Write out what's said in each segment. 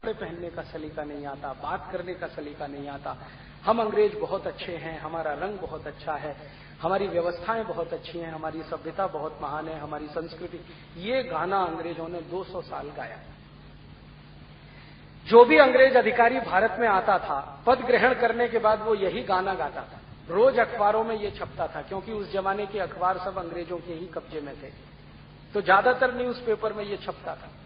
कपड़े पहनने का सलीका नहीं आता, बात करने का सलीका नहीं आता। हम अंग्रेज बहुत अच्छे हैं, हमारा रंग बहुत अच्छा है, हमारी व्यवस्थाएं बहुत अच्छी हैं, हमारी सभ्यता बहुत महान है, हमारी संस्कृति। ये गाना अंग्रेजों ने 200 साल गाया। जो भी अंग्रेज अधिकारी भारत में आता था, पद ग्रहण करने के बाद वो यही गाना गाता था। रोज अखबारों में ये छपता था, क्योंकि उस जमाने के अखबार सब अंग्रेजों के ही कब्जे में थे, तो ज्यादातर न्यूज़पेपर में ये छपता था।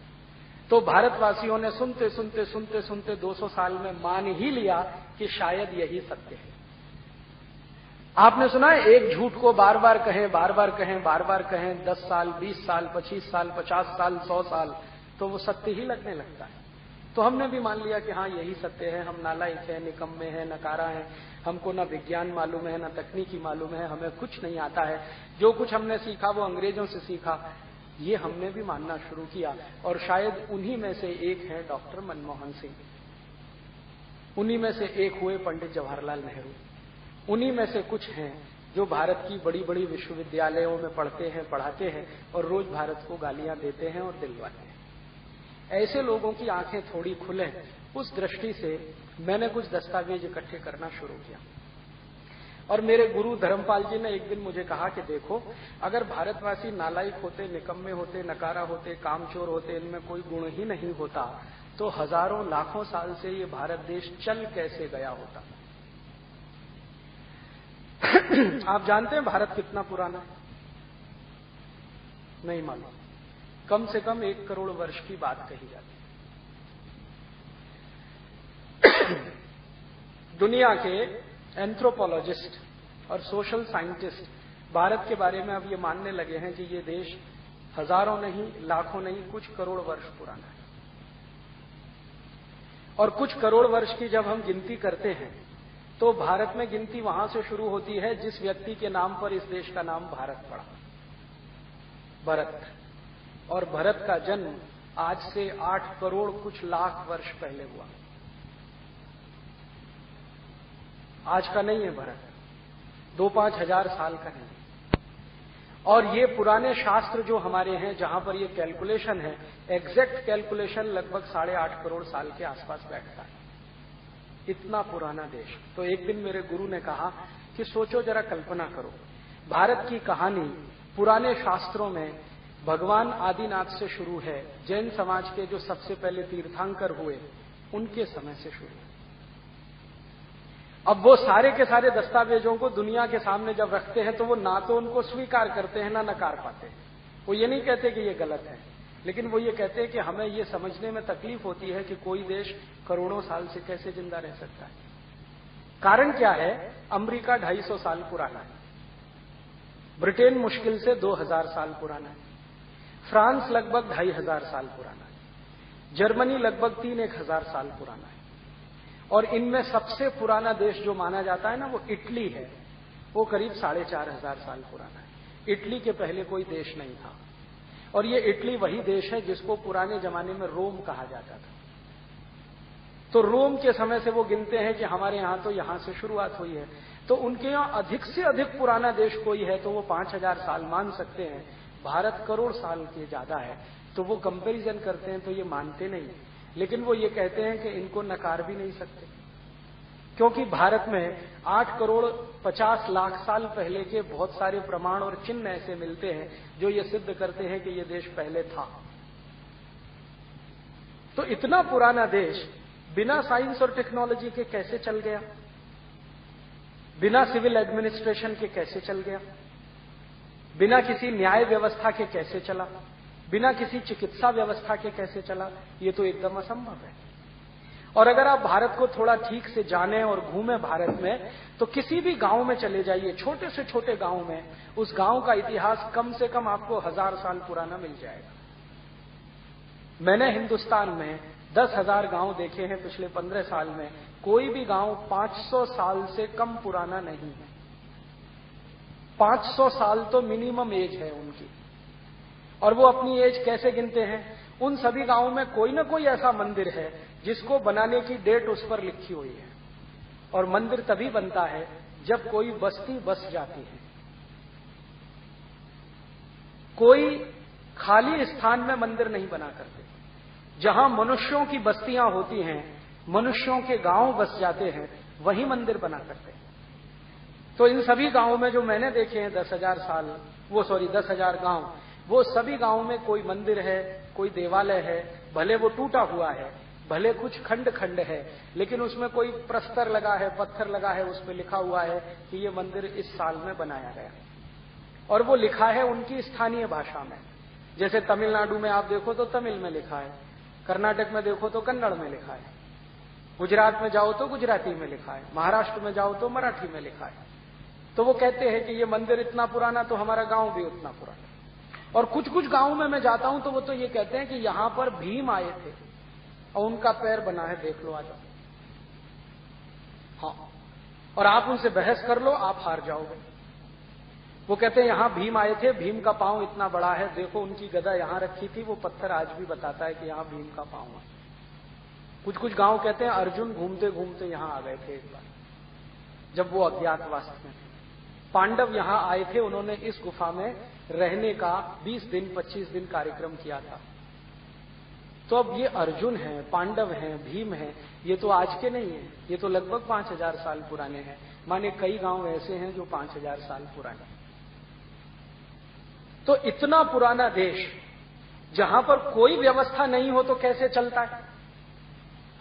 तो भारतवासियों ने सुनते सुनते सुनते सुनते 200 साल में मान ही लिया कि शायद यही सत्य है। आपने सुना है, एक झूठ को बार बार कहें, बार बार कहें, बार बार कहें, 10 साल, 20 साल, 25 साल, 50 साल, 100 साल, तो वो सत्य ही लगने लगता है। तो हमने भी मान लिया कि हाँ यही सत्य है, हम नालायक हैं, निकम्मे हैं, नकारा हैं, हमको ना विज्ञान मालूम है, ना तकनीकी मालूम है, हमें कुछ नहीं आता है, जो कुछ हमने सीखा वो अंग्रेजों से सीखा। ये हमने भी मानना शुरू किया। और शायद उन्हीं में से एक है डॉक्टर मनमोहन सिंह, उन्हीं में से एक हुए पंडित जवाहरलाल नेहरू, उन्हीं में से कुछ हैं जो भारत की बड़ी बड़ी विश्वविद्यालयों में पढ़ते हैं, पढ़ाते हैं और रोज भारत को गालियां देते हैं और दिलवाते हैं। ऐसे लोगों की आंखें थोड़ी खुलें, उस दृष्टि से मैंने कुछ दस्तावेज इकट्ठे करना शुरू किया। और मेरे गुरु धर्मपाल जी ने एक दिन मुझे कहा कि देखो, अगर भारतवासी नालायक होते, निकम्मे होते, नकारा होते, कामचोर होते, इनमें कोई गुण ही नहीं होता, तो हजारों लाखों साल से ये भारत देश चल कैसे गया होता। आप जानते हैं भारत कितना पुराना है? नहीं मालूम। कम से कम 1 करोड़ वर्ष की बात कही जाती है। दुनिया के एंथ्रोपोलॉजिस्ट और सोशल साइंटिस्ट भारत के बारे में अब ये मानने लगे हैं कि ये देश हजारों नहीं, लाखों नहीं, कुछ करोड़ वर्ष पुराना है। और कुछ करोड़ वर्ष की जब हम गिनती करते हैं तो भारत में गिनती वहां से शुरू होती है जिस व्यक्ति के नाम पर इस देश का नाम भारत पड़ा, भरत। और भरत का जन्म आज से 8 करोड़ कुछ लाख वर्ष पहले हुआ। आज का नहीं है भरत, 2-5 हजार साल का नहीं। और ये पुराने शास्त्र जो हमारे हैं, जहां पर ये कैलकुलेशन है, एग्जैक्ट कैलकुलेशन लगभग 8.5 करोड़ साल के आसपास बैठता है। इतना पुराना देश। तो एक दिन मेरे गुरु ने कहा कि सोचो जरा, कल्पना करो, भारत की कहानी पुराने शास्त्रों में भगवान आदिनाथ से शुरू है, जैन समाज के जो सबसे पहले तीर्थंकर हुए उनके समय से शुरू है। अब वो सारे के सारे दस्तावेजों को दुनिया के सामने जब रखते हैं तो वो ना तो उनको स्वीकार करते हैं ना नकार पाते हैं। वो ये नहीं कहते कि ये गलत है, लेकिन वो ये कहते हैं कि हमें ये समझने में तकलीफ होती है कि कोई देश करोड़ों साल से कैसे जिंदा रह सकता है। कारण क्या है? अमेरिका 250 साल पुराना है, ब्रिटेन मुश्किल से 2000 साल पुराना है, फ्रांस लगभग 2500 साल पुराना है, जर्मनी लगभग 3-1000 साल पुराना है। और इनमें सबसे पुराना देश जो माना जाता है ना, वो इटली है, वो करीब 4500 साल पुराना है। इटली के पहले कोई देश नहीं था। और ये इटली वही देश है जिसको पुराने जमाने में रोम कहा जाता था। तो रोम के समय से वो गिनते हैं कि हमारे यहां तो यहां से शुरुआत हुई है। तो उनके यहां अधिक से अधिक पुराना देश कोई है तो वो 5000 साल मान सकते हैं। भारत करोड़ साल के ज्यादा है, तो वो कंपैरिजन करते हैं तो ये मानते नहीं। लेकिन वो ये कहते हैं कि इनको नकार भी नहीं सकते, क्योंकि भारत में 8 करोड़ 50 लाख साल पहले के बहुत सारे प्रमाण और चिन्ह ऐसे मिलते हैं जो ये सिद्ध करते हैं कि ये देश पहले था। तो इतना पुराना देश बिना साइंस और टेक्नोलॉजी के कैसे चल गया? बिना सिविल एडमिनिस्ट्रेशन के कैसे चल गया? बिना किसी न्याय व्यवस्था के कैसे चला? बिना किसी चिकित्सा व्यवस्था के कैसे चला? ये तो एकदम असंभव है। और अगर आप भारत को थोड़ा ठीक से जानें और घूमें भारत में, तो किसी भी गांव में चले जाइए, छोटे से छोटे गांव में, उस गांव का इतिहास कम से कम आपको 1000 साल पुराना मिल जाएगा। मैंने हिंदुस्तान में 10,000 गांव देखे हैं पिछले 15 साल में, कोई भी गांव 500 साल से कम पुराना नहीं है। 500 साल तो मिनिमम एज है उनकी। और वो अपनी एज कैसे गिनते हैं? उन सभी गांवों में कोई ना कोई ऐसा मंदिर है जिसको बनाने की डेट उस पर लिखी हुई है। और मंदिर तभी बनता है जब कोई बस्ती बस जाती है। कोई खाली स्थान में मंदिर नहीं बना करते। जहां मनुष्यों की बस्तियां होती हैं, मनुष्यों के गांव बस जाते हैं, वहीं मंदिर बना करते हैं। तो इन सभी गांवों में जो मैंने देखे हैं 10,000 गांव, वो सभी गांवों में कोई मंदिर है, कोई देवालय है, भले वो टूटा हुआ है, भले कुछ खंड खंड है, लेकिन उसमें कोई प्रस्तर लगा है, पत्थर लगा है, उस पर लिखा हुआ है कि ये मंदिर इस साल में बनाया गया, और वो लिखा है उनकी स्थानीय भाषा में। जैसे तमिलनाडु में आप देखो तो तमिल में लिखा है, कर्नाटक में देखो तो कन्नड़ में लिखा है, गुजरात में जाओ तो गुजराती में लिखा है, महाराष्ट्र में जाओ तो मराठी में लिखा है। तो वो कहते हैं कि ये मंदिर इतना पुराना, तो हमारा गांव भी उतना पुराना। और कुछ कुछ गांवों में मैं जाता हूं तो वो तो ये कहते हैं कि यहां पर भीम आए थे और उनका पैर बना है, देख लो आ जाओ। हाँ, और आप उनसे बहस कर लो, आप हार जाओगे। वो कहते हैं यहां भीम आए थे, भीम का पांव इतना बड़ा है, देखो उनकी गदा यहां रखी थी, वो पत्थर आज भी बताता है कि यहां भीम का पांव है। कुछ कुछ गांव कहते हैं अर्जुन घूमते घूमते यहां आ गए थे एक बार, जब वो अज्ञातवास में थे। पांडव यहां आए थे, उन्होंने इस गुफा में रहने का 20 दिन 25 दिन कार्यक्रम किया था। तो अब ये अर्जुन हैं, पांडव हैं, भीम हैं, ये तो आज के नहीं है, ये तो लगभग 5000 साल पुराने हैं। माने कई गांव ऐसे हैं जो 5000 साल पुराने। तो इतना पुराना देश जहां पर कोई व्यवस्था नहीं हो तो कैसे चलता है?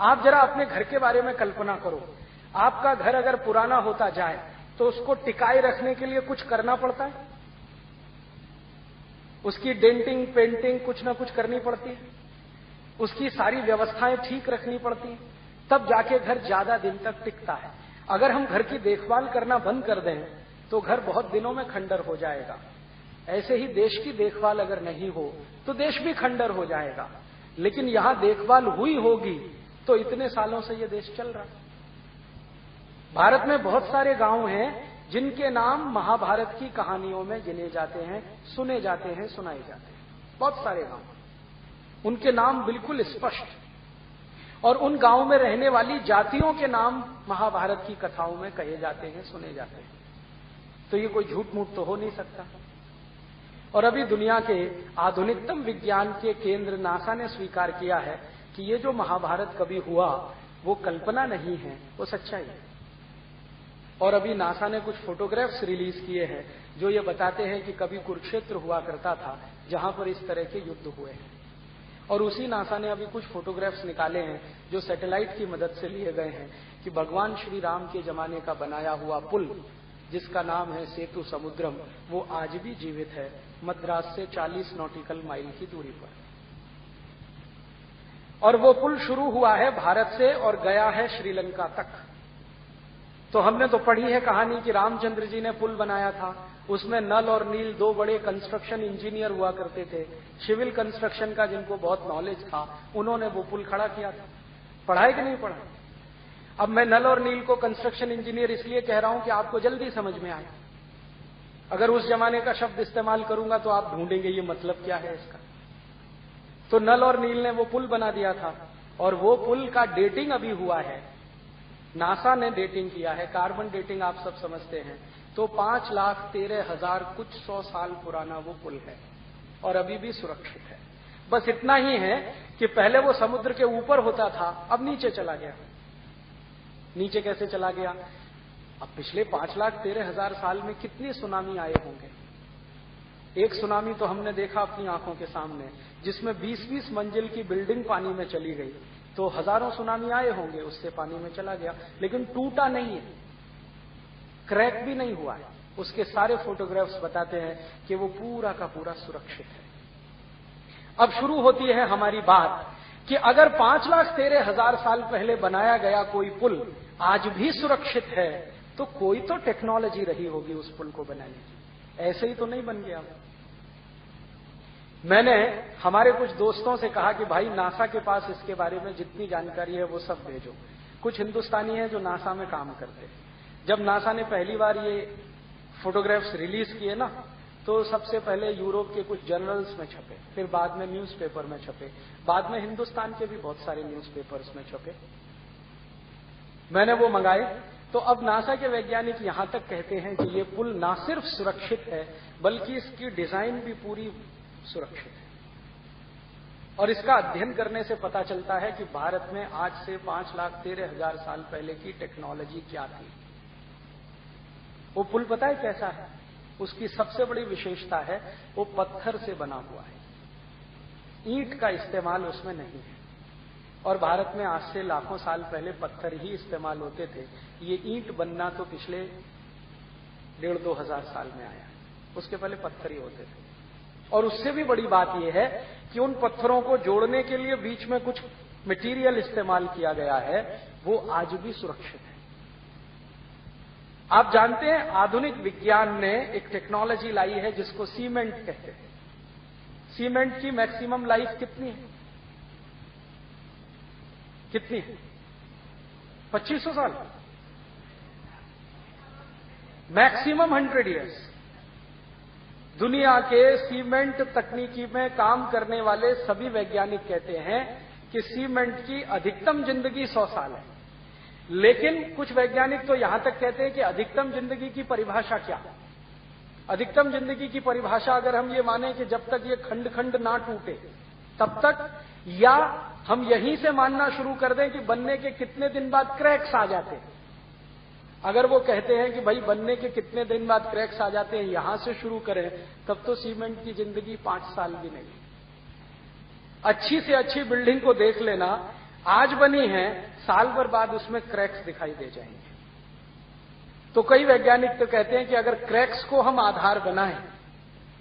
आप जरा अपने घर के बारे में कल्पना करो। आपका घर अगर पुराना होता जाए तो उसको टिकाए रखने के लिए कुछ करना पड़ता है, उसकी डेंटिंग पेंटिंग कुछ ना कुछ करनी पड़ती है, उसकी सारी व्यवस्थाएं ठीक रखनी पड़ती हैं, तब जाके घर ज्यादा दिन तक टिकता है। अगर हम घर की देखभाल करना बंद कर दें तो घर बहुत दिनों में खंडर हो जाएगा। ऐसे ही देश की देखभाल अगर नहीं हो तो देश भी खंडर हो जाएगा। लेकिन यहां देखभाल हुई होगी तो इतने सालों से यह देश चल रहा है। भारत में बहुत सारे गांव हैं जिनके नाम महाभारत की कहानियों में गिने जाते हैं, सुने जाते हैं, सुनाए जाते हैं। बहुत सारे गांव, उनके नाम बिल्कुल स्पष्ट, और उन गांव में रहने वाली जातियों के नाम महाभारत की कथाओं में कहे जाते हैं, सुने जाते हैं। तो ये कोई झूठ मूठ तो हो नहीं सकता। और अभी दुनिया के आधुनिकतम विज्ञान के केंद्र नासा ने स्वीकार किया है कि ये जो महाभारत कभी हुआ वो कल्पना नहीं है, वो सच्चाई है। और अभी नासा ने कुछ फोटोग्राफ्स रिलीज किए हैं जो ये बताते हैं कि कभी कुरुक्षेत्र हुआ करता था जहां पर इस तरह के युद्ध हुए हैं। और उसी नासा ने अभी कुछ फोटोग्राफ्स निकाले हैं जो सैटेलाइट की मदद से लिए गए हैं कि भगवान श्री राम के जमाने का बनाया हुआ पुल जिसका नाम है सेतु समुद्रम, वो आज भी जीवित है मद्रास से 40 नॉटिकल माइल की दूरी पर। और वो पुल शुरू हुआ है भारत से और गया है श्रीलंका तक। तो हमने तो पढ़ी है कहानी कि रामचंद्र जी ने पुल बनाया था, उसमें नल और नील दो बड़े कंस्ट्रक्शन इंजीनियर हुआ करते थे, सिविल कंस्ट्रक्शन का जिनको बहुत नॉलेज था, उन्होंने वो पुल खड़ा किया था। पढ़ा है कि नहीं पढ़ा? अब मैं नल और नील को कंस्ट्रक्शन इंजीनियर इसलिए कह रहा हूं कि आपको जल्दी समझ में आए। अगर उस जमाने का शब्द इस्तेमाल करूंगा तो आप ढूंढेंगे ये मतलब क्या है इसका। तो नल और नील ने वो पुल बना दिया था, और वो पुल का डेटिंग अभी हुआ है, नासा ने डेटिंग किया है, कार्बन डेटिंग आप सब समझते हैं। तो 5,13,000 कुछ 100 साल पुराना वो पुल है और अभी भी सुरक्षित है। बस इतना ही है कि पहले वो समुद्र के ऊपर होता था, अब नीचे चला गया। नीचे कैसे चला गया? अब पिछले 5,13,000 साल में कितनी सुनामी आए होंगे। एक सुनामी तो हमने देखा अपनी आंखों के सामने जिसमें 20-20 मंजिल की बिल्डिंग पानी में चली गई। तो हजारों सुनामी आए होंगे, उससे पानी में चला गया, लेकिन टूटा नहीं है, क्रैक भी नहीं हुआ है। उसके सारे फोटोग्राफ्स बताते हैं कि वो पूरा का पूरा सुरक्षित है। अब शुरू होती है हमारी बात कि अगर 5,13,000 साल पहले बनाया गया कोई पुल आज भी सुरक्षित है तो कोई तो टेक्नोलॉजी रही होगी उस पुल को बनाने की, ऐसे ही तो नहीं बन गया। मैंने हमारे कुछ दोस्तों से कहा कि भाई नासा के पास इसके बारे में जितनी जानकारी है वो सब भेजो। कुछ हिंदुस्तानी हैं जो नासा में काम करते हैं। जब नासा ने पहली बार ये फोटोग्राफ्स रिलीज किए ना, तो सबसे पहले यूरोप के कुछ जर्नल्स में छपे, फिर बाद में न्यूज़पेपर में छपे, बाद में हिंदुस्तान के भी बहुत सारे न्यूज़पेपर्स में छपे। मैंने वो मंगाए। तो अब नासा के वैज्ञानिक यहां तक कहते हैं कि ये पुल ना सिर्फ सुरक्षित है बल्कि इसकी डिजाइन भी पूरी सुरक्षित है। और इसका अध्ययन करने से पता चलता है कि भारत में आज से 5,13,000 साल पहले की टेक्नोलॉजी क्या थी। वो पुल पता है कैसा है? उसकी सबसे बड़ी विशेषता है वो पत्थर से बना हुआ है, ईंट का इस्तेमाल उसमें नहीं है। और भारत में आज से लाखों साल पहले पत्थर ही इस्तेमाल होते थे। ये ईंट बनना तो पिछले 1,500-2 हजार साल में आया, उसके पहले पत्थर ही होते थे। और उससे भी बड़ी बात यह है कि उन पत्थरों को जोड़ने के लिए बीच में कुछ मटेरियल इस्तेमाल किया गया है, वो आज भी सुरक्षित है। आप जानते हैं आधुनिक विज्ञान ने एक टेक्नोलॉजी लाई है जिसको सीमेंट कहते हैं। सीमेंट की मैक्सिमम लाइफ कितनी है? कितनी है? 2500 साल, मैक्सिमम 100 ईयर्स। दुनिया के सीमेंट तकनीकी में काम करने वाले सभी वैज्ञानिक कहते हैं कि सीमेंट की अधिकतम जिंदगी 100 साल है। लेकिन कुछ वैज्ञानिक तो यहां तक कहते हैं कि अधिकतम जिंदगी की परिभाषा क्या? अधिकतम जिंदगी की परिभाषा अगर हम ये माने कि जब तक ये खंड खंड ना टूटे तब तक, या हम यहीं से मानना शुरू कर दें कि बनने के कितने दिन बाद क्रैक्स आ जाते हैं। अगर वो कहते हैं कि भाई बनने के कितने दिन बाद क्रैक्स आ जाते हैं, यहां से शुरू करें, तब तो सीमेंट की जिंदगी 5 साल भी नहीं। अच्छी से अच्छी बिल्डिंग को देख लेना, आज बनी है, साल भर बाद उसमें क्रैक्स दिखाई दे जाएंगे। तो कई वैज्ञानिक तो कहते हैं कि अगर क्रैक्स को हम आधार बनाएं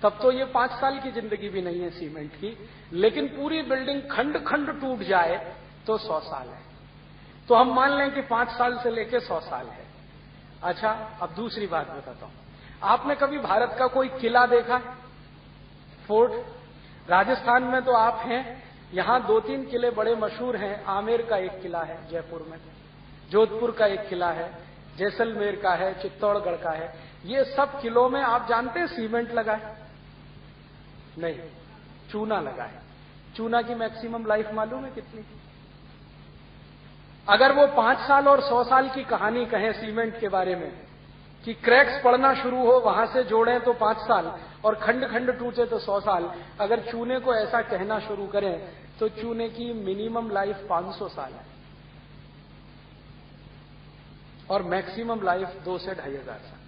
तब तो ये 5 साल की जिंदगी भी नहीं है सीमेंट की, लेकिन पूरी बिल्डिंग खंड खंड टूट जाए तो 100 साल है। तो हम मान लें कि 5 साल से लेकर 100 साल है। अच्छा, अब दूसरी बात बताता हूं। आपने कभी भारत का कोई किला देखा? फोर्ट? राजस्थान में तो आप हैं, यहां 2-3 किले बड़े मशहूर हैं। आमेर का एक किला है जयपुर में, जोधपुर का एक किला है, जैसलमेर का है, चित्तौड़गढ़ का है। ये सब किलों में आप जानते हैं सीमेंट लगा है? नहीं, चूना लगा है। चूना की मैक्सिमम लाइफ मालूम है कितनी? अगर वो 5 साल और 100 साल की कहानी कहें सीमेंट के बारे में कि क्रैक्स पड़ना शुरू हो, वहां से जोड़ें तो 5 साल और खंड खंड टूटे तो 100 साल, अगर चूने को ऐसा कहना शुरू करें तो चूने की मिनिमम लाइफ 500 साल है और मैक्सिमम लाइफ 2 से 2,500 साल।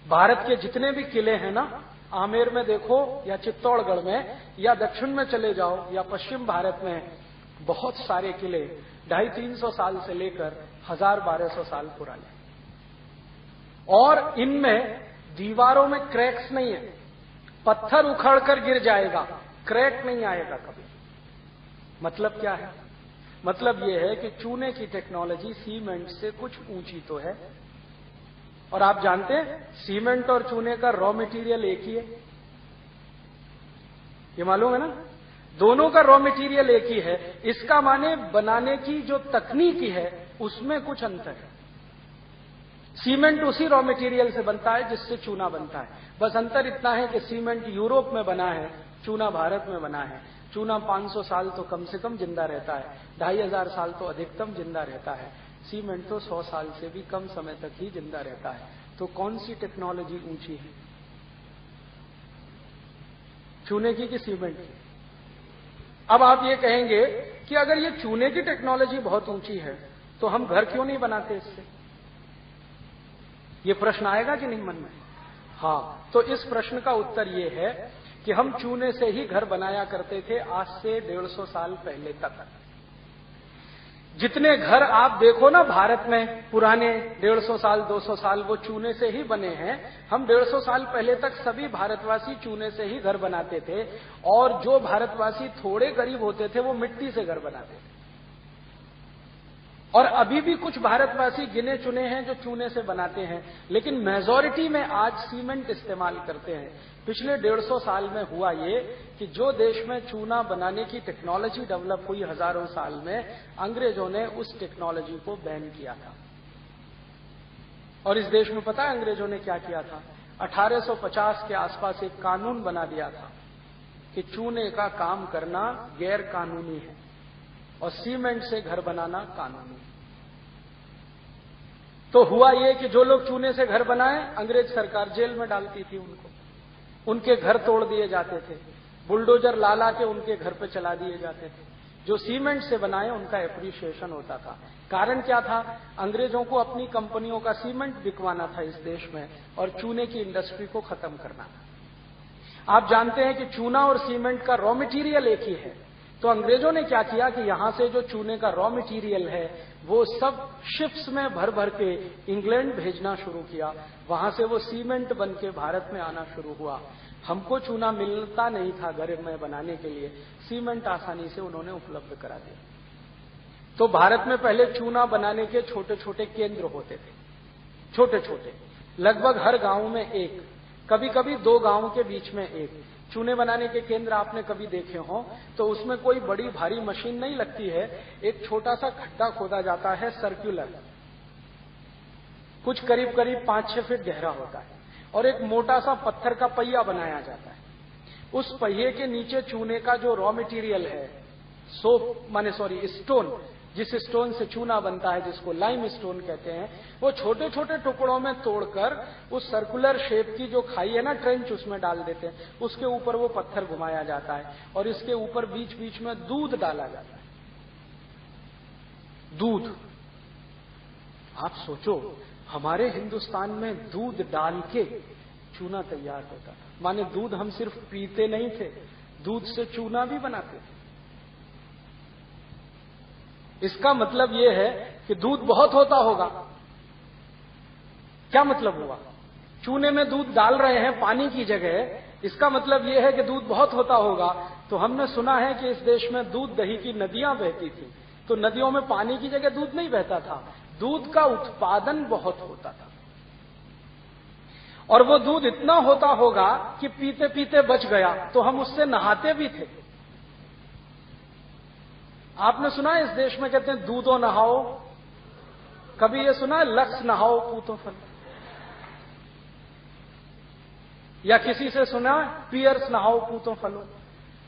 भारत के जितने भी किले हैं ना, आमेर में देखो या चित्तौड़गढ़ में या दक्षिण में चले जाओ या पश्चिम भारत में, बहुत सारे किले 250-300 साल से लेकर 1000-1200 साल पुराने, और इनमें दीवारों में क्रैक्स नहीं है। पत्थर उखड़कर गिर जाएगा, क्रैक नहीं आएगा कभी। मतलब क्या है? मतलब यह है कि चूने की टेक्नोलॉजी सीमेंट से कुछ ऊंची तो है। और आप जानते हैं सीमेंट और चूने का रॉ मटेरियल एक ही है, ये मालूम है ना? दोनों का रॉ मटेरियल एक ही है। इसका माने बनाने की जो तकनीकी है उसमें कुछ अंतर है। सीमेंट उसी रॉ मटेरियल से बनता है जिससे चूना बनता है, बस अंतर इतना है कि सीमेंट यूरोप में बना है, चूना भारत में बना है। चूना 500 साल तो कम से कम जिंदा रहता है, 2,500 साल तो अधिकतम जिंदा रहता है। सीमेंट तो 100 साल से भी कम समय तक ही जिंदा रहता है। तो कौन सी टेक्नोलॉजी ऊंची है, चूने की कि सीमेंट की? अब आप ये कहेंगे कि अगर ये चूने की टेक्नोलॉजी बहुत ऊंची है तो हम घर क्यों नहीं बनाते इससे? ये प्रश्न आएगा कि नहीं मन में? हाँ, तो इस प्रश्न का उत्तर ये है कि हम चूने से ही घर बनाया करते थे आज से 150 साल पहले तक। जितने घर आप देखो ना भारत में पुराने 150 साल 200 साल, वो चूने से ही बने हैं। हम 150 साल पहले तक सभी भारतवासी चूने से ही घर बनाते थे, और जो भारतवासी थोड़े गरीब होते थे वो मिट्टी से घर बनाते थे। और अभी भी कुछ भारतवासी गिने चुने हैं जो चूने से बनाते हैं, लेकिन मेजॉरिटी में आज सीमेंट इस्तेमाल करते हैं। पिछले 150 साल में हुआ ये कि जो देश में चूना बनाने की टेक्नोलॉजी डेवलप हुई हजारों साल में, अंग्रेजों ने उस टेक्नोलॉजी को बैन किया था। और इस देश में पता है अंग्रेजों ने क्या किया था? 1850 के आसपास एक कानून बना दिया था कि चूने का काम करना गैर कानूनी है और सीमेंट से घर बनाना कानूनी। तो हुआ ये कि जो लोग चूने से घर बनाए, अंग्रेज सरकार जेल में डालती थी उनको, उनके घर तोड़ दिए जाते थे। बुलडोजर ला ला के उनके घर पे चला दिए जाते थे। जो सीमेंट से बनाए उनका एप्रिसिएशन होता था। कारण क्या था? अंग्रेजों को अपनी कंपनियों का सीमेंट बिकवाना था इस देश में और चूने की इंडस्ट्री को खत्म करना था। आप जानते हैं कि चूना और सीमेंट का रॉ मटेरियल एक ही है। तो अंग्रेजों ने क्या किया कि यहां से जो चूने का रॉ मटेरियल है वो सब शिप्स में भर भर के इंग्लैंड भेजना शुरू किया। वहां से वो सीमेंट बन के भारत में आना शुरू हुआ। हमको चूना मिलता नहीं था घर में बनाने के लिए, सीमेंट आसानी से उन्होंने उपलब्ध करा दिया। तो भारत में पहले चूना बनाने के छोटे छोटे केंद्र होते थे, छोटे छोटे, लगभग हर गांव में एक, कभी कभी 2 गांव के बीच में एक चूने बनाने के केंद्र आपने कभी देखे हो तो उसमें कोई बड़ी भारी मशीन नहीं लगती है। एक छोटा सा खड्डा खोदा जाता है, सर्कुलर, कुछ करीब करीब 5-6 फीट गहरा होता है और एक मोटा सा पत्थर का पहिया बनाया जाता है। उस पहिए के नीचे चूने का जो रॉ मटेरियल है, स्टोन, जिस स्टोन से चूना बनता है, जिसको लाइम स्टोन कहते हैं, वो छोटे छोटे टुकड़ों में तोड़कर उस सर्कुलर शेप की जो खाई है ना, ट्रेंच, उसमें डाल देते हैं। उसके ऊपर वो पत्थर घुमाया जाता है और इसके ऊपर बीच बीच में दूध डाला जाता है। दूध, आप सोचो, हमारे हिंदुस्तान में दूध डाल के चूना तैयार होता था। माने दूध हम सिर्फ पीते नहीं थे, दूध से चूना भी बनाते थे। इसका मतलब यह है कि दूध बहुत होता होगा। क्या मतलब हुआ? चूने में दूध डाल रहे हैं पानी की जगह, इसका मतलब यह है कि दूध बहुत होता होगा। तो हमने सुना है कि इस देश में दूध दही की नदियां बहती थी, तो नदियों में पानी की जगह दूध नहीं बहता था, दूध का उत्पादन बहुत होता था। और वो दूध इतना होता होगा कि पीते पीते बच गया तो हम उससे नहाते भी थे। आपने सुना है इस देश में कहते हैं दूधो नहाओ, कभी ये सुना है लक्स नहाओ पूतो फल? या किसी से सुना पियर्स नहाओ पूतो फलो?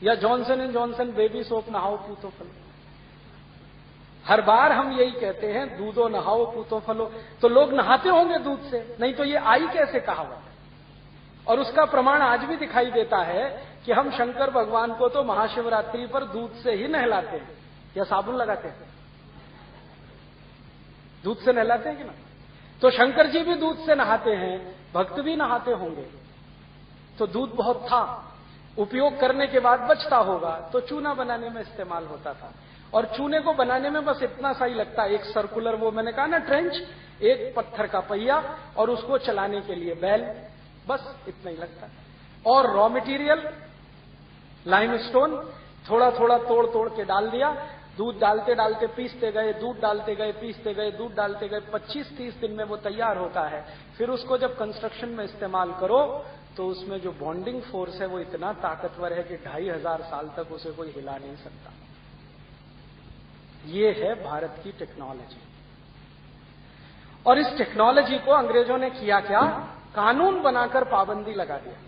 या Johnson and Johnson baby soap नहाओ पूतो फलो? हर बार हम यही कहते हैं दूधो नहाओ पूतो फलो। तो लोग नहाते होंगे दूध से, नहीं तो ये आई कैसे कहावत? और उसका प्रमाण आज भी दिखाई देता है कि हम शंकर भगवान को तो महाशिवरात्रि पर दूध से ही नहलाते हैं या साबुन लगाते हैं। दूध से नहलाते हैं कि ना? तो शंकर जी भी दूध से नहाते हैं, भक्त भी नहाते होंगे। तो दूध बहुत था, उपयोग करने के बाद बचता होगा तो चूना बनाने में इस्तेमाल होता था। और चूने को बनाने में बस इतना सा ही लगता है, एक सर्कुलर, वो मैंने कहा ना ट्रेंच, एक पत्थर का पहिया और उसको चलाने के लिए बैल, बस इतना ही लगता है। और रॉ मटेरियल लाइमस्टोन थोड़ा थोड़ा तोड़ तोड़ के डाल दिया, दूध डालते डालते पीसते गए, दूध डालते गए, पीसते गए, दूध डालते गए, 25-30 दिन में वो तैयार होता है। फिर उसको जब कंस्ट्रक्शन में इस्तेमाल करो तो उसमें जो बॉन्डिंग फोर्स है वो इतना ताकतवर है कि 2500 साल तक उसे कोई हिला नहीं सकता। ये है भारत की टेक्नोलॉजी। और इस टेक्नोलॉजी को अंग्रेजों ने किया क्या? कानून बनाकर पाबंदी लगा दिया।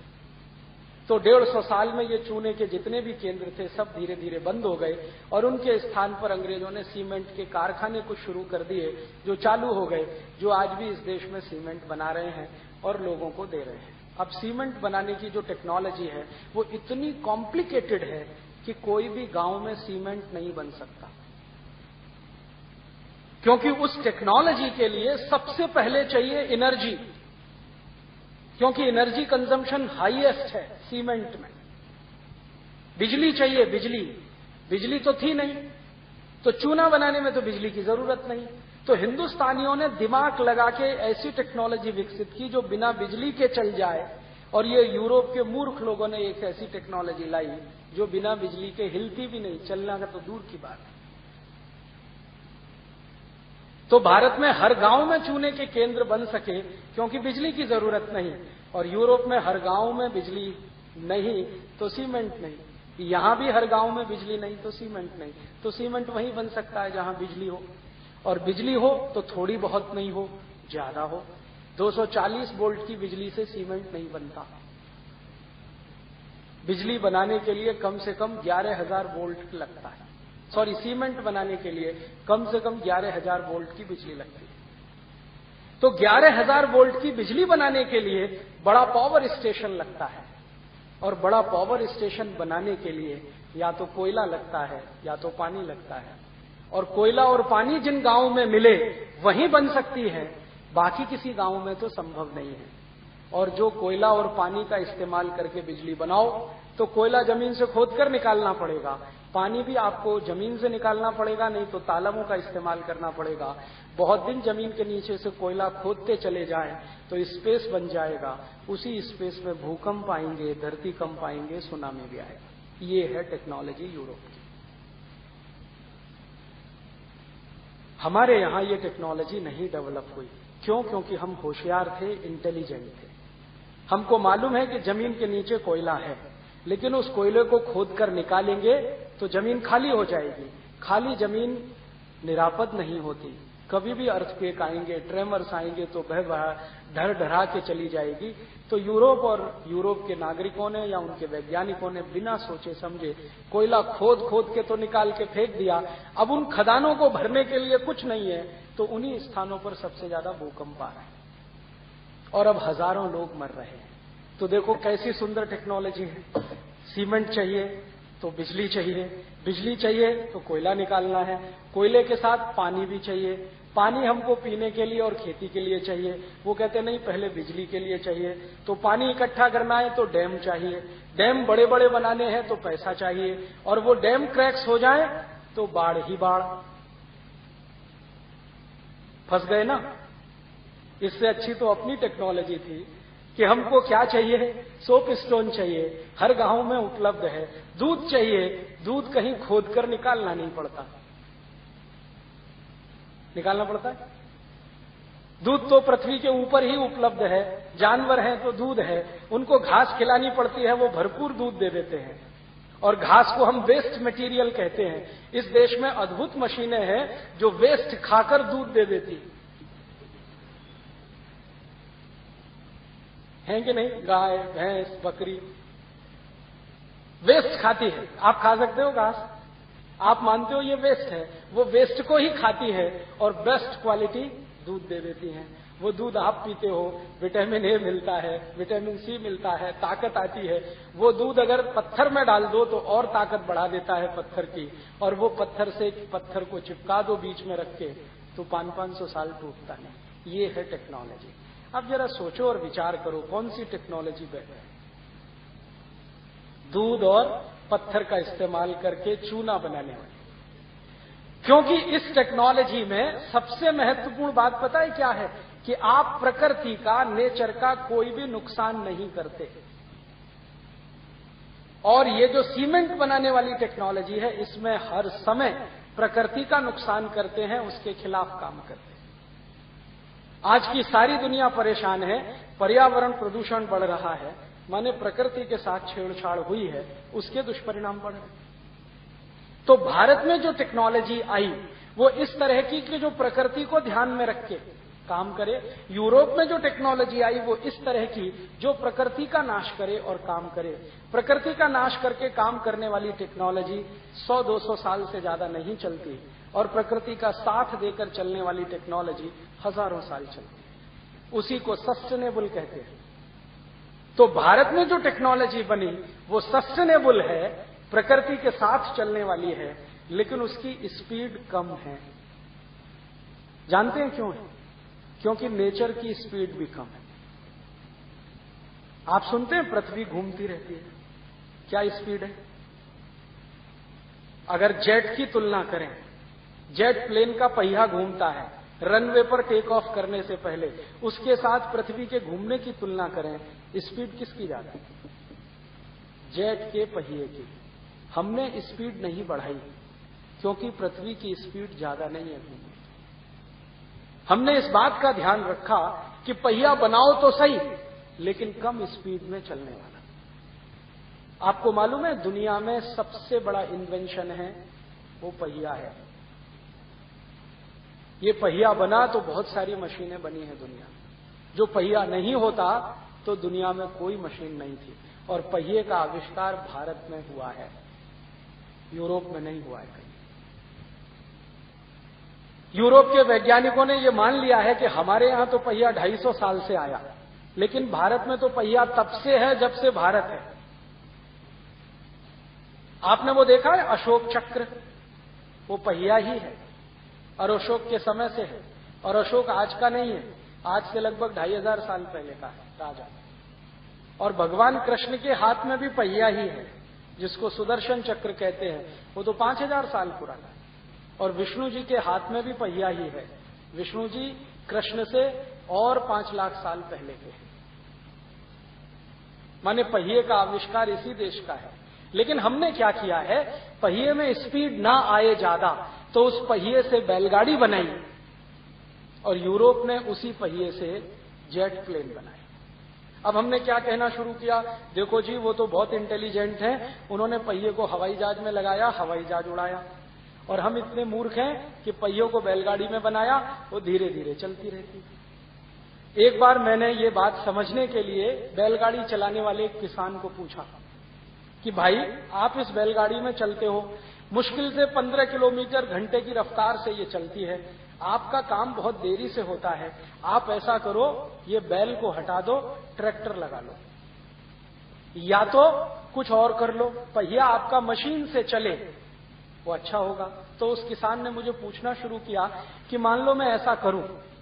तो 150 साल में ये चूने के जितने भी केंद्र थे सब धीरे धीरे बंद हो गए और उनके स्थान पर अंग्रेजों ने सीमेंट के कारखाने कुछ शुरू कर दिए, जो चालू हो गए, जो आज भी इस देश में सीमेंट बना रहे हैं और लोगों को दे रहे हैं। अब सीमेंट बनाने की जो टेक्नोलॉजी है वो इतनी कॉम्प्लिकेटेड है कि कोई भी गांव में सीमेंट नहीं बन सकता, क्योंकि उस टेक्नोलॉजी के लिए सबसे पहले चाहिए एनर्जी, क्योंकि एनर्जी कंजम्पशन हाईएस्ट है सीमेंट में। बिजली चाहिए, बिजली तो थी नहीं, तो चूना बनाने में तो बिजली की जरूरत नहीं। तो हिंदुस्तानियों ने दिमाग लगा के ऐसी टेक्नोलॉजी विकसित की जो बिना बिजली के चल जाए, और ये यूरोप के मूर्ख लोगों ने एक ऐसी टेक्नोलॉजी लाई जो बिना बिजली के हिलती भी नहीं, चलना का तो दूर की बात है। तो भारत में हर गांव में चूने के केंद्र बन सके क्योंकि बिजली की जरूरत नहीं, और यूरोप में हर गांव में बिजली नहीं तो सीमेंट नहीं। यहां भी हर गांव में बिजली नहीं तो सीमेंट नहीं, तो सीमेंट वहीं बन सकता है जहां बिजली हो, और बिजली हो तो थोड़ी बहुत नहीं हो, ज्यादा हो। 240 वोल्ट की बिजली से सीमेंट नहीं बनता। बिजली बनाने के लिए कम से कम 11,000 वोल्ट लगता है। सीमेंट बनाने के लिए कम से कम 11,000 वोल्ट की बिजली लगती है। तो 11,000 वोल्ट की बिजली बनाने के लिए बड़ा पावर स्टेशन लगता है। और बड़ा पावर स्टेशन बनाने के लिए या तो कोयला लगता है या तो पानी लगता है, और कोयला और पानी जिन गांवों में मिले वहीं बन सकती है, बाकी किसी गांव में तो संभव नहीं है। और जो कोयला और पानी का इस्तेमाल करके बिजली बनाओ तो कोयला जमीन से खोदकर निकालना पड़ेगा, पानी भी आपको जमीन से निकालना पड़ेगा, नहीं तो तालाबों का इस्तेमाल करना पड़ेगा। बहुत दिन जमीन के नीचे से कोयला खोदते चले जाएं तो स्पेस बन जाएगा, उसी स्पेस में भूकंप आएंगे, धरती कंप आएंगे, सुनामी भी आएगा। ये है टेक्नोलॉजी यूरोप की। हमारे यहां ये टेक्नोलॉजी नहीं डेवलप हुई। क्यों? क्योंकि हम होशियार थे, इंटेलिजेंट थे। हमको मालूम है कि जमीन के नीचे कोयला है, लेकिन उस कोयले को खोदकर निकालेंगे तो जमीन खाली हो जाएगी। खाली जमीन निरापद नहीं होती, कभी भी अर्थक्वेक आएंगे, ट्रेमर्स आएंगे तो ढर ढरा के चली जाएगी। तो यूरोप और यूरोप के नागरिकों ने या उनके वैज्ञानिकों ने बिना सोचे समझे कोयला खोद खोद के तो निकाल के फेंक दिया। अब उन खदानों को भरने के लिए कुछ नहीं है, तो उन्हीं स्थानों पर सबसे ज्यादा भूकंप आ रहा है और अब हजारों लोग मर रहे हैं। तो देखो कैसी सुंदर टेक्नोलॉजी है। सीमेंट चाहिए तो बिजली चाहिए, बिजली चाहिए तो कोयला निकालना है, कोयले के साथ पानी भी चाहिए, पानी हमको पीने के लिए और खेती के लिए चाहिए। वो कहते नहीं पहले बिजली के लिए चाहिए, तो पानी इकट्ठा करना है तो डैम चाहिए, डैम बड़े बड़े बनाने हैं तो पैसा चाहिए, और वो डैम क्रैक्स हो जाए तो बाढ़ ही बाढ़। फंस गए ना। इससे अच्छी तो अपनी टेक्नोलॉजी थी कि हमको क्या चाहिए, सोप स्टोन चाहिए, हर गांव में उपलब्ध है। दूध चाहिए, दूध कहीं खोदकर निकालना नहीं पड़ता, निकालना पड़ता है। दूध तो पृथ्वी के ऊपर ही उपलब्ध है, जानवर हैं तो दूध है, उनको घास खिलानी पड़ती है, वो भरपूर दूध दे देते हैं। और घास को हम वेस्ट मटेरियल कहते हैं। इस देश में अद्भुत मशीनें हैं जो वेस्ट खाकर दूध दे देती हैं कि नहीं। गाय, भैंस, बकरी वेस्ट खाती है। आप खा सकते हो घास, आप मानते हो ये वेस्ट है, वो वेस्ट को ही खाती है और बेस्ट क्वालिटी दूध दे देती हैं। वो दूध आप पीते हो, विटामिन ए मिलता है, विटामिन सी मिलता है, ताकत आती है। वो दूध अगर पत्थर में डाल दो तो और ताकत बढ़ा देता है पत्थर की, और वो पत्थर से पत्थर को चिपका दो बीच में रख के तो 500-500 साल टूटता नहीं। ये है टेक्नोलॉजी। अब जरा सोचो और विचार करो कौन सी टेक्नोलॉजी बेहतर है। दूध और पत्थर का इस्तेमाल करके चूना बनाने वाली। क्योंकि इस टेक्नोलॉजी में सबसे महत्वपूर्ण बात पता है क्या है, कि आप प्रकृति का, नेचर का कोई भी नुकसान नहीं करते। और ये जो सीमेंट बनाने वाली टेक्नोलॉजी है, इसमें हर समय प्रकृति का नुकसान करते हैं, उसके खिलाफ काम करते हैं। आज की सारी दुनिया परेशान है, पर्यावरण प्रदूषण बढ़ रहा है, माने प्रकृति के साथ छेड़छाड़ हुई है, उसके दुष्परिणाम बढ़ रहे। तो भारत में जो टेक्नोलॉजी आई वो इस तरह की कि जो प्रकृति को ध्यान में रख के काम करे। यूरोप में जो टेक्नोलॉजी आई वो इस तरह की जो प्रकृति का नाश करे और काम करे। प्रकृति का नाश करके काम करने वाली टेक्नोलॉजी 100-200 साल से ज्यादा नहीं चलती, और प्रकृति का साथ देकर चलने वाली टेक्नोलॉजी हजारों साल चलती है। उसी को सस्टेनेबल कहते हैं। तो भारत में जो टेक्नोलॉजी बनी वो सस्टेनेबल है, प्रकृति के साथ चलने वाली है, लेकिन उसकी स्पीड कम है। जानते हैं क्यों है? क्योंकि नेचर की स्पीड भी कम है। आप सुनते हैं पृथ्वी घूमती रहती है, क्या स्पीड है? अगर जेट की तुलना करें, जेट प्लेन का पहिया घूमता है रनवे पर टेक ऑफ करने से पहले, उसके साथ पृथ्वी के घूमने की तुलना करें, स्पीड किसकी ज्यादा है? जेट के पहिए की। हमने स्पीड नहीं बढ़ाई क्योंकि पृथ्वी की स्पीड ज्यादा नहीं है घूमने। हमने इस बात का ध्यान रखा कि पहिया बनाओ तो सही, लेकिन कम स्पीड में चलने वाला। आपको मालूम है दुनिया में सबसे बड़ा इन्वेंशन है वो पहिया है। ये पहिया बना तो बहुत सारी मशीनें बनी हैं दुनिया में। जो पहिया नहीं होता तो दुनिया में कोई मशीन नहीं थी। और पहिए का आविष्कार भारत में हुआ है, यूरोप में नहीं हुआ है कहीं। यूरोप के वैज्ञानिकों ने यह मान लिया है कि हमारे यहां तो पहिया 250 साल से आया, लेकिन भारत में तो पहिया तब से है जब से भारत है। आपने वो देखा है अशोक चक्र? वो पहिया ही है और अशोक के समय से है, और अशोक आज का नहीं है, आज से लगभग 2500 साल पहले का है राजा। और भगवान कृष्ण के हाथ में भी पहिया ही है, जिसको सुदर्शन चक्र कहते हैं, वो तो 5000 साल पुराना है। और विष्णु जी के हाथ में भी पहिया ही है। विष्णु जी कृष्ण से और 5 लाख साल पहले के हैं। माने पहिए का आविष्कार इसी देश का है। लेकिन हमने क्या किया है, पहिए में स्पीड ना आए ज्यादा, तो उस पहिए से बैलगाड़ी बनाई, और यूरोप ने उसी पहिए से जेट प्लेन बनाए। अब हमने क्या कहना शुरू किया, देखो जी वो तो बहुत इंटेलिजेंट हैं, उन्होंने पहिए को हवाई जहाज में लगाया, हवाई जहाज उड़ाया, और हम इतने मूर्ख हैं कि पहियों को बैलगाड़ी में बनाया, वो धीरे धीरे चलती रहती। एक बार मैंने ये बात समझने के लिए बैलगाड़ी चलाने वाले एक किसान को पूछा कि भाई आप इस बैलगाड़ी में चलते हो, मुश्किल से 15 किलोमीटर घंटे की रफ्तार से ये चलती है, आपका काम बहुत देरी से होता है, आप ऐसा करो ये बैल को हटा दो, ट्रैक्टर लगा लो, या तो कुछ और कर लो, पहिया आपका मशीन से चले, वो अच्छा होगा। तो उस किसान ने मुझे पूछना शुरू किया कि मान लो मैं ऐसा करूं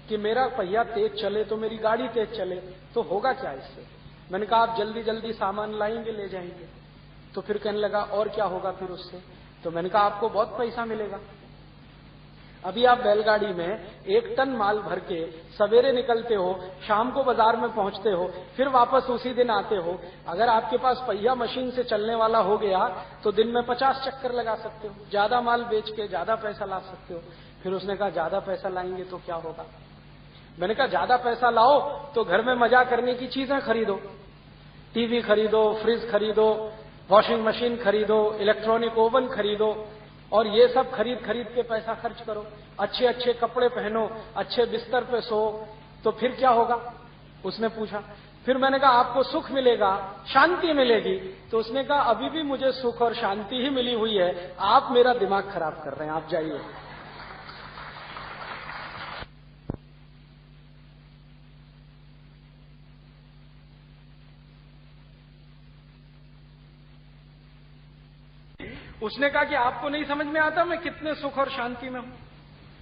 कि मेरा पहिया तेज चले तो मेरी गाड़ी तेज चले, तो होगा क्या इससे? मैंने कहा आप जल्दी जल्दी सामान लाएंगे, ले जाएंगे। तो फिर कहने लगा और क्या होगा फिर उससे? तो मैंने कहा आपको बहुत पैसा मिलेगा। अभी आप बैलगाड़ी में 1 टन माल भर के सवेरे निकलते हो, शाम को बाजार में पहुंचते हो, फिर वापस उसी दिन आते हो। अगर आपके पास पहिया मशीन से चलने वाला हो गया तो दिन में 50 चक्कर लगा सकते हो, ज्यादा माल बेच के ज्यादा पैसा ला सकते हो। फिर उसने कहा ज्यादा पैसा लाएंगे तो क्या होगा? मैंने कहा ज्यादा पैसा लाओ तो घर में मजा करने की चीजें खरीदो, टीवी खरीदो, फ्रिज खरीदो, वॉशिंग मशीन खरीदो, इलेक्ट्रॉनिक ओवन खरीदो, और ये सब खरीद खरीद के पैसा खर्च करो, अच्छे अच्छे कपड़े पहनो, अच्छे बिस्तर पे सो, तो फिर क्या होगा? उसने पूछा। फिर मैंने कहा आपको सुख मिलेगा, शांति मिलेगी। तो उसने कहा अभी भी मुझे सुख और शांति ही मिली हुई है, आप मेरा दिमाग खराब कर रहे हैं, आप जाइए। उसने कहा कि आपको नहीं समझ में आता मैं कितने सुख और शांति में हूं,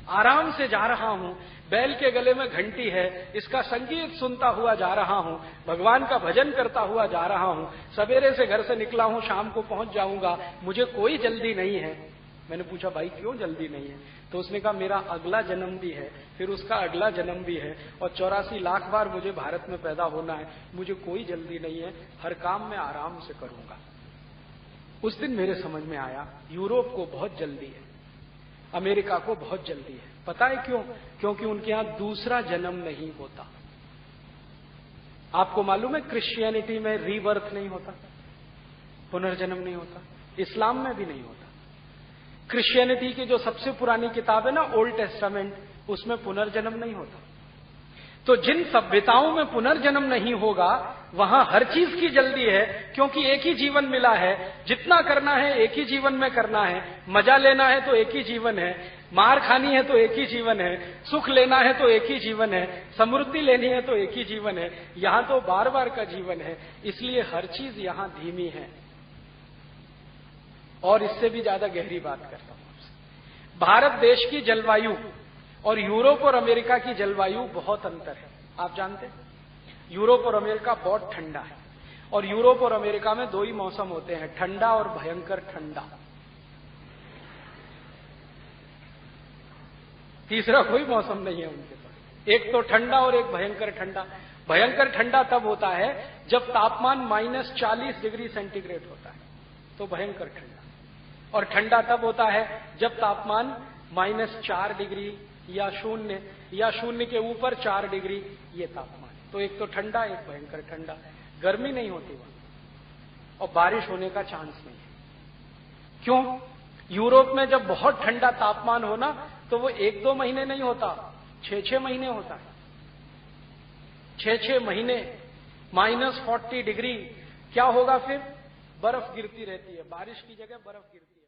आराम से जा रहा हूं, बैल के गले में घंटी है, इसका संगीत सुनता हुआ जा रहा हूं, भगवान का भजन करता हुआ जा रहा हूं, सवेरे से घर से निकला हूं, शाम को पहुंच जाऊंगा, मुझे कोई जल्दी नहीं है। मैंने पूछा भाई क्यों जल्दी नहीं है? तो उसने कहा मेरा अगला जन्म भी है, फिर उसका अगला जन्म भी है, और 84 लाख बार मुझे भारत में पैदा होना है, मुझे कोई जल्दी नहीं है, हर काम मैं आराम से करूंगा। उस दिन मेरे समझ में आया यूरोप को बहुत जल्दी है, अमेरिका को बहुत जल्दी है। पता है क्यों? क्योंकि उनके यहां दूसरा जन्म नहीं होता। आपको मालूम है क्रिश्चियनिटी में रीबर्थ नहीं होता, पुनर्जन्म नहीं होता, इस्लाम में भी नहीं होता। क्रिश्चियनिटी की जो सबसे पुरानी किताब है ना, ओल्ड टेस्टामेंट, उसमें पुनर्जन्म नहीं होता। तो जिन सभ्यताओं में पुनर्जन्म नहीं होगा वहां हर चीज की जल्दी है, क्योंकि एक ही जीवन मिला है, जितना करना है एक ही जीवन में करना है, मजा लेना है तो एक ही जीवन है, मार खानी है तो एक ही जीवन है, सुख लेना है तो एक ही जीवन है, समृद्धि लेनी है तो एक ही जीवन है। यहां तो बार बार का जीवन है, इसलिए हर चीज यहां धीमी है। और इससे भी ज्यादा गहरी बात करता हूं, भारत देश की जलवायु और यूरोप और अमेरिका की जलवायु बहुत अंतर है। आप जानते हैं यूरोप और अमेरिका बहुत ठंडा है, और यूरोप और अमेरिका में 2 ही मौसम होते हैं, ठंडा और भयंकर ठंडा। तीसरा कोई मौसम नहीं है उनके पास। एक तो ठंडा और एक भयंकर ठंडा। भयंकर ठंडा तब होता है जब तापमान -40 डिग्री सेंटीग्रेड होता है, तो भयंकर ठंडा। और ठंडा तब होता है जब तापमान -4 डिग्री या शून्य के ऊपर 4 डिग्री, ये तापमान। तो एक तो ठंडा, एक भयंकर ठंडा। गर्मी नहीं होती वहां, और बारिश होने का चांस नहीं है। क्यों? यूरोप में जब बहुत ठंडा तापमान हो ना, तो वो 1-2 महीने नहीं होता, 6-6 महीने होता है। 6-6 महीने -40 डिग्री। क्या होगा फिर? बर्फ गिरती रहती है, बारिश की जगह बर्फ गिरती है।